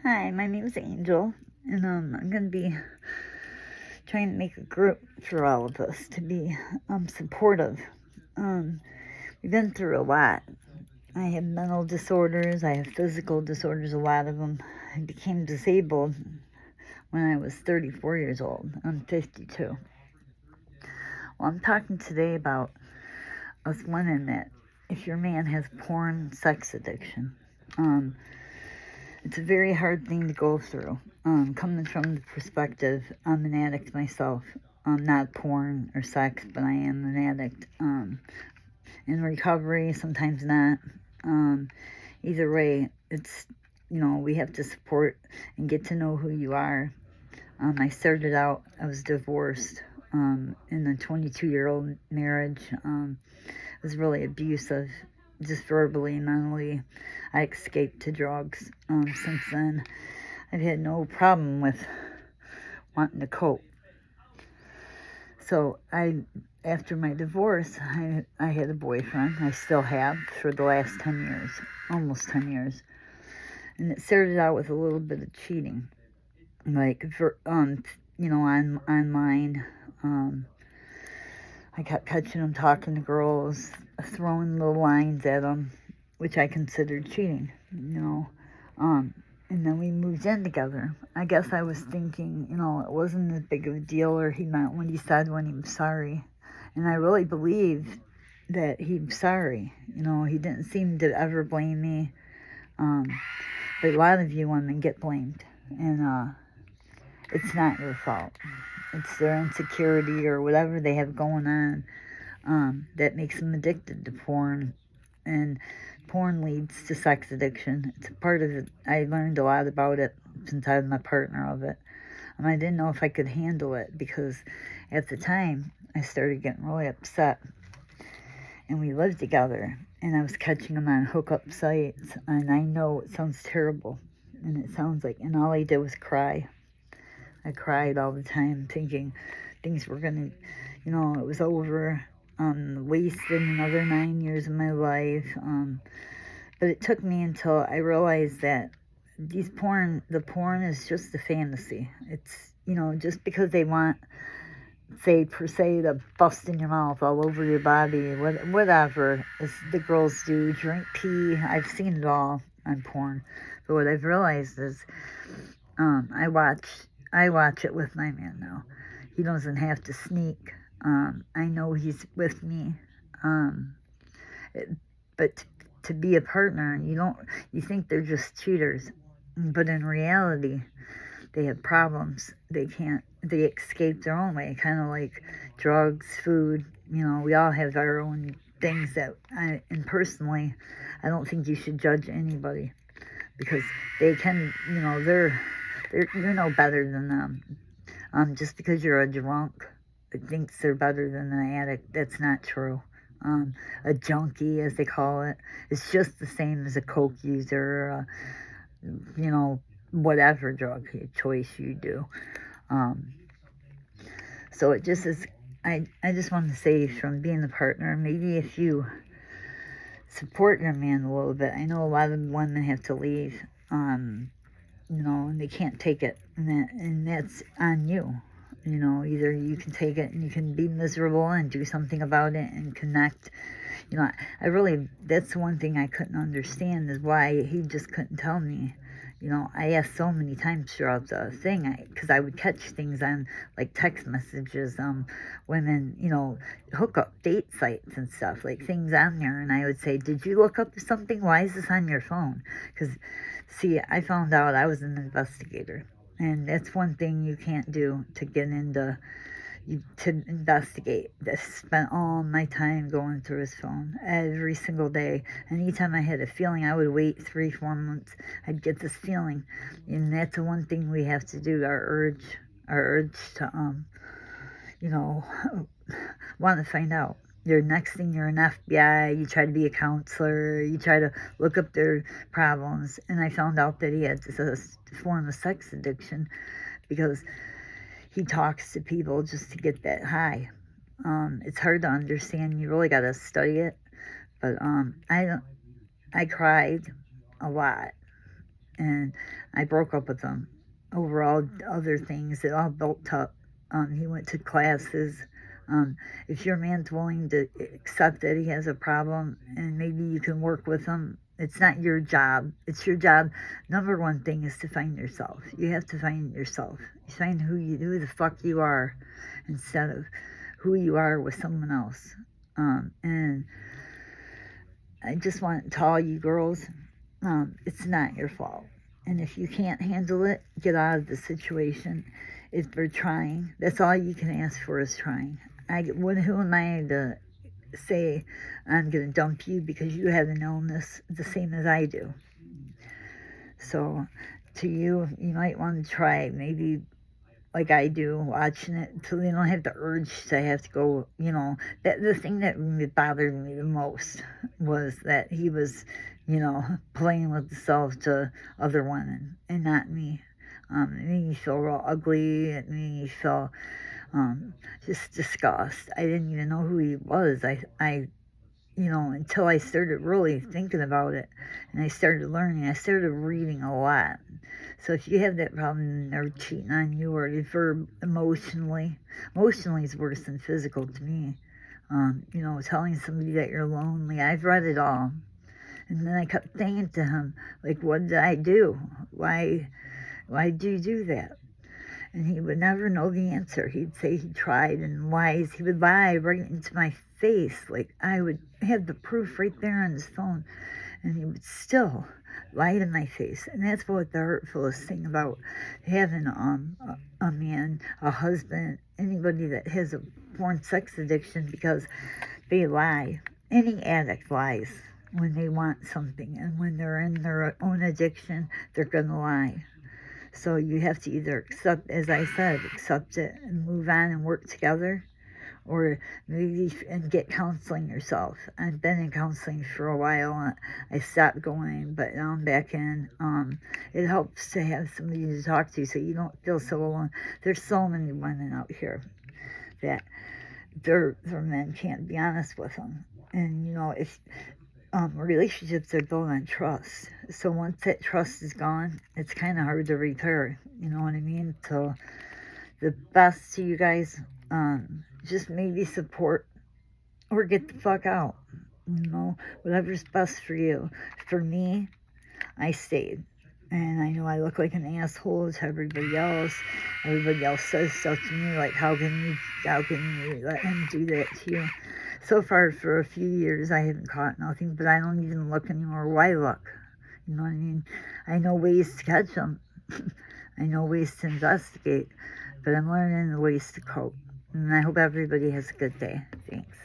Hi, my name is Angel, and I'm going to be trying to make a group for all of us to be supportive. Um, we've been through a lot. I have mental disorders, I have physical disorders, a lot of them. I became disabled when I was 34 years old. I'm 52. Well, I'm talking today about us women that if your man has porn sex addiction, um, it's a very hard thing to go through. Coming from the perspective, I'm an addict myself. Not porn or sex, but I am an addict. In recovery, sometimes not. Um, Either way, it's, we have to support and get to know who you are. I started out, I was divorced in a 22-year-old marriage. It was really abusive, just verbally, mentally. I escaped to drugs. Since then, I've had no problem with wanting to cope. So after my divorce, I had a boyfriend. I still have for the last 10 years, almost 10 years. And it started out with a little bit of cheating, like online. I kept catching him talking to girls, throwing little lines at him, which I considered cheating, Um, and then we moved in together. I guess I was thinking, it wasn't as big of a deal, or he meant when he said when he was sorry. And I really believed that he was sorry. He didn't seem to ever blame me. Um, but a lot of you women get blamed. And it's not your fault. It's their insecurity or whatever they have going on that makes them addicted to porn. And porn leads to sex addiction. It's a part of it. I learned a lot about it since I was my partner of it. And I didn't know if I could handle it because at the time I started getting really upset. And we lived together. And I was catching him on hookup sites. And I know it sounds terrible. And it sounds like, and all I did was cry. I cried all the time thinking things were going to, it was over. Wasted another 9 years of my life. But it took me until I realized that the porn is just a fantasy. It's, just because they want, say, per se, to bust in your mouth all over your body, whatever, as the girls do, drink pee. I've seen it all on porn. But what I've realized is, I watch it with my man now. He doesn't have to sneak. I know he's with me. Um, but to be a partner, you think they're just cheaters, but in reality, they have problems. They escape their own way, kind of like drugs, food. We all have our own things and personally, I don't think you should judge anybody because they can, you're no better than them. Just because you're a drunk that thinks they're better than an addict, that's not true. A junkie, as they call it, is just the same as a coke user, or whatever drug choice you do. Um, so it just is. I just want to say, from being a partner, maybe if you support your man a little bit. I know a lot of women have to leave, and they can't take it, and that's on you. Either you can take it and you can be miserable and do something about it and connect. I really, that's the one thing I couldn't understand is why he just couldn't tell me. I asked so many times throughout the thing, because I would catch things on, like, text messages, women, hook up date sites and stuff, like things on there, and I would say, did you look up something? Why is this on your phone? Because, see, I found out I was an investigator, and that's one thing you can't do to get into to investigate. I spent all my time going through his phone every single day. And anytime I had a feeling, I would wait 3-4 months. I'd get this feeling, and that's the one thing we have to do. Our urge to want to find out. Your next thing, you're an FBI, you try to be a counselor, you try to look up their problems. And I found out that he had this form of sex addiction because he talks to people just to get that high. It's hard to understand. You really got to study it. But I cried a lot, and I broke up with him over all other things. It all built up. He went to classes. If your man's willing to accept that he has a problem and maybe you can work with him, it's not your job. It's your job. Number one thing is to find yourself. You have to find yourself. You find who the fuck you are instead of who you are with someone else. And I just want to tell all you girls, it's not your fault. And if you can't handle it, get out of the situation. If they're trying, that's all you can ask for is trying. Who am I to say I'm going to dump you because you have an illness the same as I do? So to you, you might want to try maybe like I do, watching it until you don't have the urge to have to go, that the thing that really bothered me the most was that he was, playing with himself to other women and not me. It made me feel real ugly. It made me feel just disgust. I didn't even know who he was. I until I started really thinking about it and I started learning, I started reading a lot. So if you have that problem and they're cheating on you or if you're emotionally is worse than physical to me. Telling somebody that you're lonely. I've read it all. And then I kept thinking to him, like, what did I do? Why do you do that? And he would never know the answer. He'd say he tried and lies. He would lie right into my face. Like, I would have the proof right there on his phone. And he would still lie to my face. And that's what the hurtfulest thing about having a man, a husband, anybody that has a porn sex addiction, because they lie. Any addict lies when they want something. And when they're in their own addiction, they're going to lie. So you have to either accept, as I said, accept it and move on and work together, or maybe and get counseling yourself. I've been in counseling for a while. And I stopped going, but now I'm back in. It helps to have somebody to talk to so you don't feel so alone. There's so many women out here that their men can't be honest with them. And, if relationships are built on trust. So once that trust is gone, it's kind of hard to repair. You know what I mean? So the best to you guys, just maybe support or get the fuck out. Whatever's best for you. For me, I stayed. And I know I look like an asshole to everybody else. Everybody else says stuff to me like, how can you let him do that to you? So far, for a few years, I haven't caught nothing, but I don't even look anymore. Why look? You know what I mean? I know ways to catch them. I know ways to investigate, but I'm learning the ways to cope. And I hope everybody has a good day. Thanks.